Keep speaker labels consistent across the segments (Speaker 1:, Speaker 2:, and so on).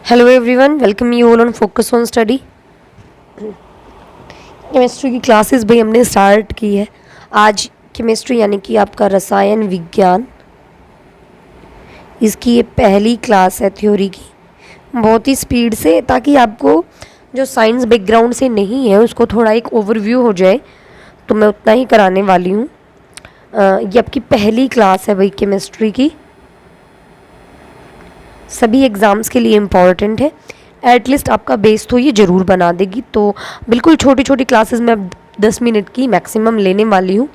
Speaker 1: Hello everyone, welcome you all on focus on study. Chemistry की classes भाई हमने start की है। आज केमिस्ट्री यानी कि आपका रसायन विज्ञान, इसकी ये पहली क्लास है थ्योरी की, बहुत ही स्पीड से, ताकि आपको जो साइंस बैकग्राउंड से नहीं है उसको थोड़ा एक ओवरव्यू हो जाए, तो मैं उतना ही कराने वाली हूँ। ये आपकी पहली क्लास है भाई केमिस्ट्री की, सभी एग्ज़ाम्स के लिए इम्पॉर्टेंट है। एटलीस्ट आपका बेस तो ये ज़रूर बना देगी। तो बिल्कुल छोटी छोटी क्लासेस में अब 10 मिनट की मैक्सिमम लेने वाली हूँ,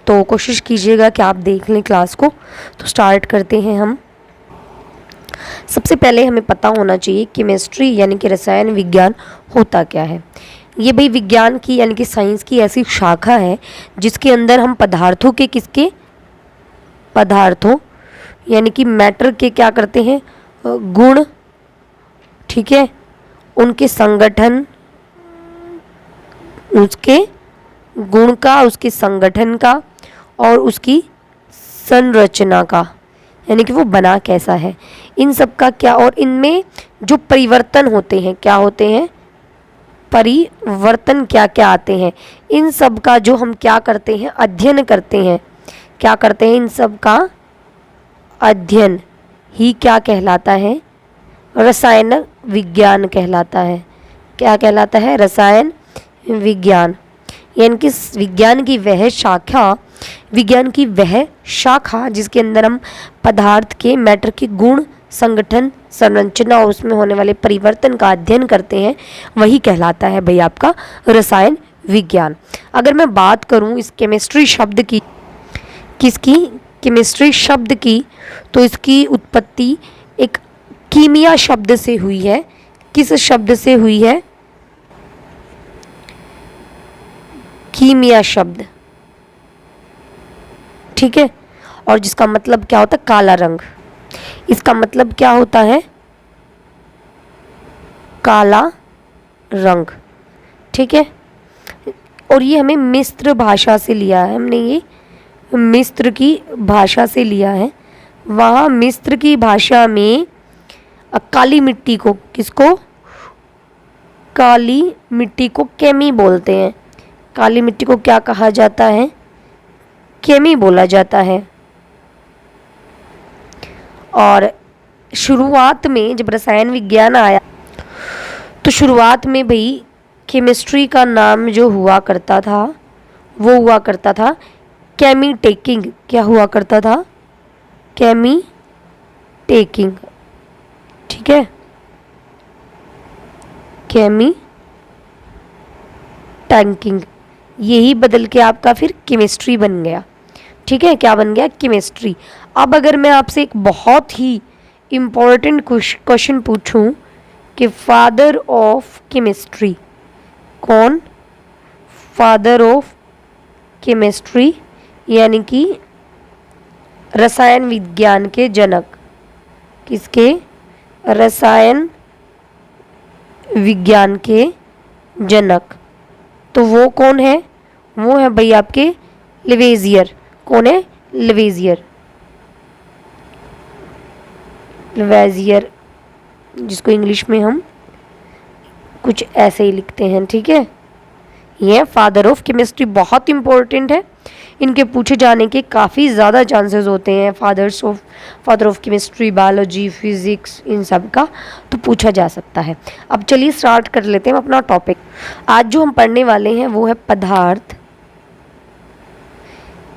Speaker 1: तो कोशिश कीजिएगा कि आप देख लें क्लास को। तो स्टार्ट करते हैं हम। सबसे पहले हमें पता होना चाहिए केमिस्ट्री यानी कि रसायन विज्ञान होता क्या है। ये भाई विज्ञान की यानी कि साइंस की ऐसी शाखा है जिसके अंदर हम पदार्थों के पदार्थों यानी कि मैटर के क्या करते हैं, गुण, ठीक है, उनके संगठन, उसके गुण का, उसके संगठन का और उसकी संरचना का, यानी कि वो बना कैसा है, इन सब का क्या, और इनमें जो परिवर्तन होते हैं, क्या होते हैं, परिवर्तन क्या क्या आते हैं, इन सब का जो हम क्या करते हैं, अध्ययन करते हैं। क्या करते हैं, इन सब का अध्ययन ही क्या कहलाता है, रसायन विज्ञान कहलाता है। क्या कहलाता है, रसायन विज्ञान। यानी कि विज्ञान की वह शाखा जिसके अंदर हम पदार्थ के, मैटर के गुण, संगठन, संरचना और उसमें होने वाले परिवर्तन का अध्ययन करते हैं, वही कहलाता है भाई आपका रसायन विज्ञान। अगर मैं बात करूं इस केमिस्ट्री शब्द की, किसकी, केमिस्ट्री शब्द की, तो इसकी उत्पत्ति एक कीमिया शब्द से हुई है। किस शब्द से हुई है, कीमिया शब्द, ठीक है। और जिसका मतलब क्या होता है, काला रंग। इसका मतलब क्या होता है, काला रंग, ठीक है। और ये हमें मिस्र भाषा से लिया है, हमने ये मिस्र की भाषा से लिया है। वहाँ मिस्र की भाषा में काली मिट्टी को, किसको, काली मिट्टी को केमी बोलते हैं। काली मिट्टी को क्या कहा जाता है, केमी बोला जाता है। और शुरुआत में जब रसायन विज्ञान आया, तो शुरुआत में भाई केमिस्ट्री का नाम जो हुआ करता था, वो हुआ करता था केमी टेकिंग। क्या हुआ करता था, केमी टेकिंग, ठीक है, केमी टैंकिंग। यही बदल के आपका फिर केमिस्ट्री बन गया, ठीक है। क्या बन गया, केमिस्ट्री। अब अगर मैं आपसे एक बहुत ही इम्पॉर्टेंट क्वेश्चन पूछूं कि फादर ऑफ केमिस्ट्री कौन, फादर ऑफ केमिस्ट्री यानी कि रसायन विज्ञान के जनक, किसके, रसायन विज्ञान के जनक, तो वो कौन है, वो है भाई आपके लेवेजियर। कौन है, लेवेजियर, लेवेजियर, जिसको इंग्लिश में हम कुछ ऐसे ही लिखते हैं, ठीक है। ये फादर ऑफ केमिस्ट्री बहुत इंपॉर्टेंट है, इनके पूछे जाने के काफ़ी ज़्यादा चांसेस होते हैं। Father of chemistry, biology, physics, इन सब का तो पूछा जा सकता है। अब चलिए स्टार्ट कर लेते हैं अपना टॉपिक। आज जो हम पढ़ने वाले हैं वो है पदार्थ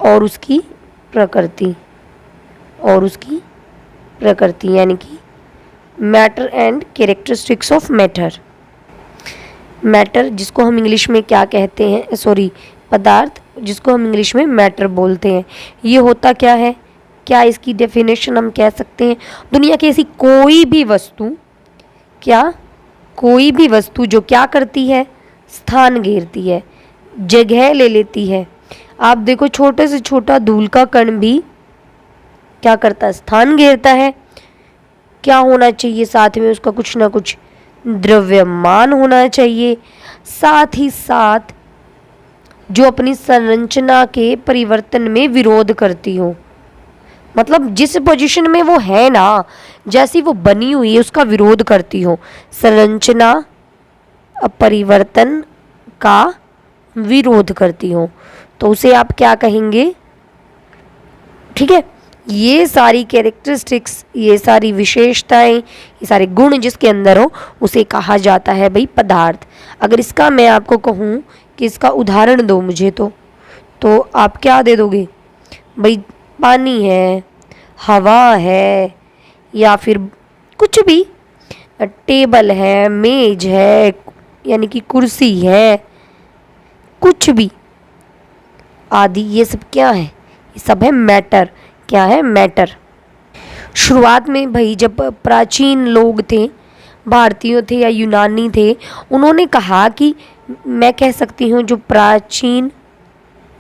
Speaker 1: और उसकी प्रकृति, यानी कि matter and characteristics of matter. Matter जिसको हम इंग्लिश में क्या कहते हैं, सॉरी, पदार्थ जिसको हम इंग्लिश में मैटर बोलते हैं, ये होता क्या है, क्या इसकी डेफिनेशन हम कह सकते हैं, दुनिया की ऐसी कोई भी वस्तु, क्या, कोई भी वस्तु जो क्या करती है, स्थान घेरती है, जगह ले लेती है। आप देखो छोटे से छोटा धूल का कण भी क्या करता है, स्थान घेरता है। क्या होना चाहिए साथ में, उसका कुछ ना कुछ द्रव्यमान होना चाहिए, साथ ही साथ जो अपनी संरचना के परिवर्तन में विरोध करती हो, मतलब जिस पोजीशन में वो है ना, जैसी वो बनी हुई है उसका विरोध करती हो। संरचना परिवर्तन का विरोध करती हो तो उसे आप क्या कहेंगे? ठीक है, ये सारी कैरेक्टरिस्टिक्स, ये सारी विशेषताएं, ये सारे गुण जिसके अंदर हो उसे कहा जाता है भाई पदार्थ। अगर इसका मैं आपको कहूँ कि इसका उदाहरण दो मुझे, तो आप क्या दे दोगे भाई? पानी है, हवा है, या फिर कुछ भी, टेबल है, मेज है, यानी कि कुर्सी है, कुछ भी आदि, ये सब क्या है? ये सब है मैटर। क्या है? मैटर। शुरुआत में भाई जब प्राचीन लोग थे, भारतीय थे या यूनानी थे, उन्होंने कहा कि मैं कह सकती हूँ जो प्राचीन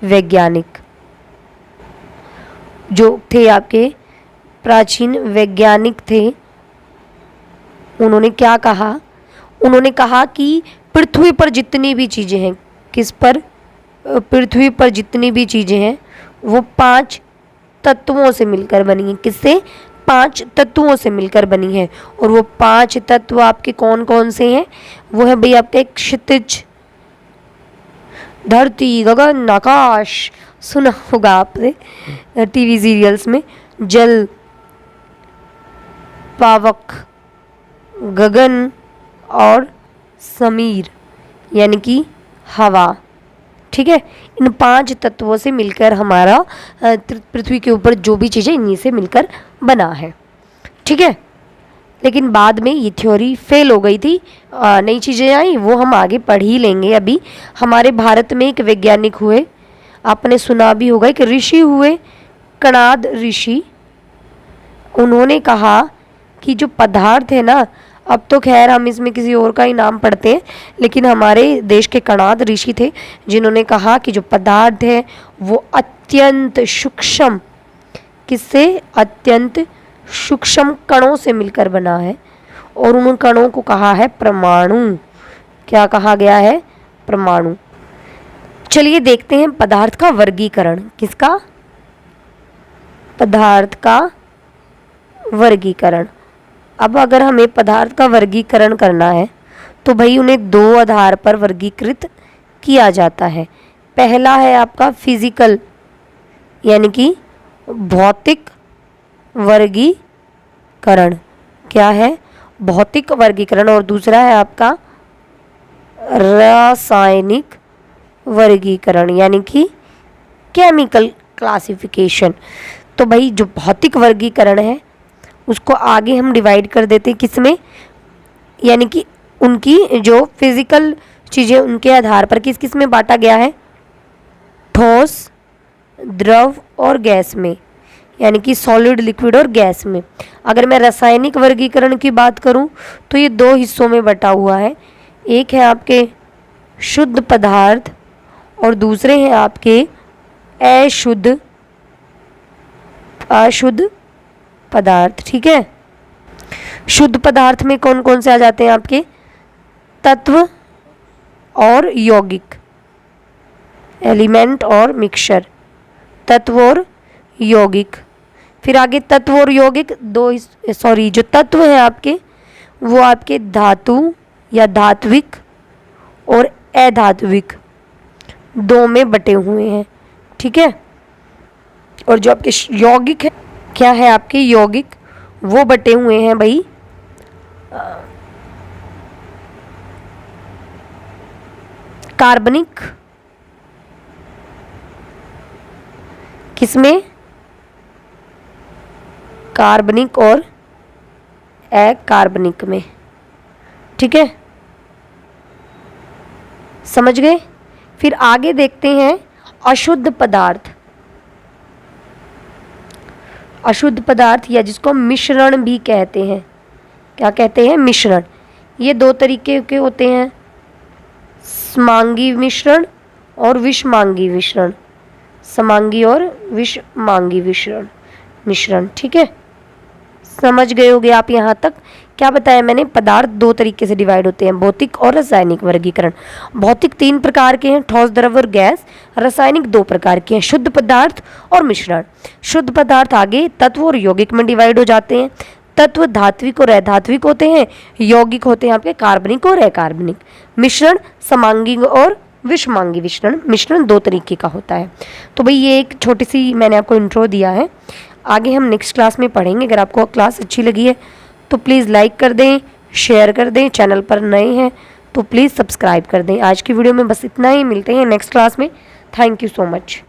Speaker 1: वैज्ञानिक जो थे, आपके प्राचीन वैज्ञानिक थे, उन्होंने क्या कहा? उन्होंने कहा कि पृथ्वी पर जितनी भी चीज़ें हैं, किस पर? पृथ्वी पर जितनी भी चीज़ें हैं वो 5 तत्वों से मिलकर बनी हैं। किससे? 5 तत्वों से मिलकर बनी है। और वो 5 तत्व आपके कौन कौन से हैं? वो है भाई आपका एक क्षितिज, धरती, गगन, आकाश, सुना होगा आपने टीवी सीरियल्स में, जल, पावक, गगन और समीर, यानी कि हवा। ठीक है, इन 5 तत्वों से मिलकर हमारा पृथ्वी के ऊपर जो भी चीज़ें इन्हीं से मिलकर बना है। ठीक है, लेकिन बाद में ये थ्योरी फेल हो गई थी, नई चीज़ें आई, वो हम आगे पढ़ ही लेंगे। अभी हमारे भारत में एक वैज्ञानिक हुए, आपने सुना भी होगा, एक ऋषि हुए, कणाद ऋषि। उन्होंने कहा कि जो पदार्थ है ना, अब तो खैर हम इसमें किसी और का ही नाम पढ़ते हैं, लेकिन हमारे देश के कणाद ऋषि थे जिन्होंने कहा कि जो पदार्थ है वो अत्यंत सूक्ष्म, किससे? अत्यंत सूक्ष्म कणों से मिलकर बना है, और उन कणों को कहा है परमाणु। क्या कहा गया है? परमाणु। चलिए देखते हैं पदार्थ का वर्गीकरण। किसका? पदार्थ का वर्गीकरण। अब अगर हमें पदार्थ का वर्गीकरण करना है तो भाई उन्हें 2 आधार पर वर्गीकृत किया जाता है। पहला है आपका फिजिकल, यानी कि भौतिक वर्गीकरण। क्या है? भौतिक वर्गीकरण। और दूसरा है आपका रासायनिक वर्गीकरण, यानी कि केमिकल क्लासिफिकेशन। तो भाई जो भौतिक वर्गीकरण है उसको आगे हम डिवाइड कर देते हैं किसमें? यानी कि उनकी जो फिजिकल चीज़ें उनके आधार पर किस किस में बांटा गया है? ठोस, द्रव और गैस में, यानी कि सॉलिड, लिक्विड और गैस में। अगर मैं रासायनिक वर्गीकरण की बात करूं तो ये 2 हिस्सों में बटा हुआ है। एक है आपके शुद्ध पदार्थ और दूसरे हैं आपके अशुद्ध पदार्थ। ठीक है, शुद्ध पदार्थ में कौन कौन से आ जाते हैं आपके? तत्व और यौगिक, एलिमेंट और मिक्सचर, तत्व और यौगिक। फिर आगे तत्व और यौगिक जो तत्व है आपके वो आपके धातु या धात्विक और अधात्विक 2 में बटे हुए हैं। ठीक है, और जो आपके यौगिक है, क्या है आपके यौगिक? वो बटे हुए हैं भाई कार्बनिक, किसमें? कार्बनिक और अकार्बनिक में। ठीक है, समझ गए? फिर आगे देखते हैं अशुद्ध पदार्थ। अशुद्ध पदार्थ या जिसको मिश्रण भी कहते हैं। क्या कहते हैं? मिश्रण। ये 2 तरीके के होते हैं, समांगी मिश्रण और विषमांगी मिश्रण। समांगी और विषमांगी मिश्रण। ठीक है, समझ गए होगे आप यहाँ तक क्या बताया मैंने, पदार्थ दो तरीके से डिवाइड होते हैं, भौतिक और रासायनिक वर्गीकरण। भौतिक 3 प्रकार के हैं, ठोस, द्रव और गैस। रासायनिक 2 प्रकार के हैं, शुद्ध पदार्थ और मिश्रण। शुद्ध पदार्थ आगे तत्व और यौगिक में डिवाइड हो जाते हैं। तत्व धात्विक और अधात्विक होते हैं, यौगिक होते हैं आपके कार्बनिक और अकार्बनिक। मिश्रण समांगिक और विषमांगी मिश्रण। मिश्रण 2 तरीके का होता है। तो भाई ये एक छोटी सी मैंने आपको इंट्रो दिया है, आगे हम नेक्स्ट क्लास में पढ़ेंगे। अगर आपको क्लास अच्छी लगी है तो प्लीज़ लाइक कर दें, शेयर कर दें, चैनल पर नए हैं तो प्लीज़ सब्सक्राइब कर दें। आज की वीडियो में बस इतना ही, मिलते हैं नेक्स्ट क्लास में। Thank you so much.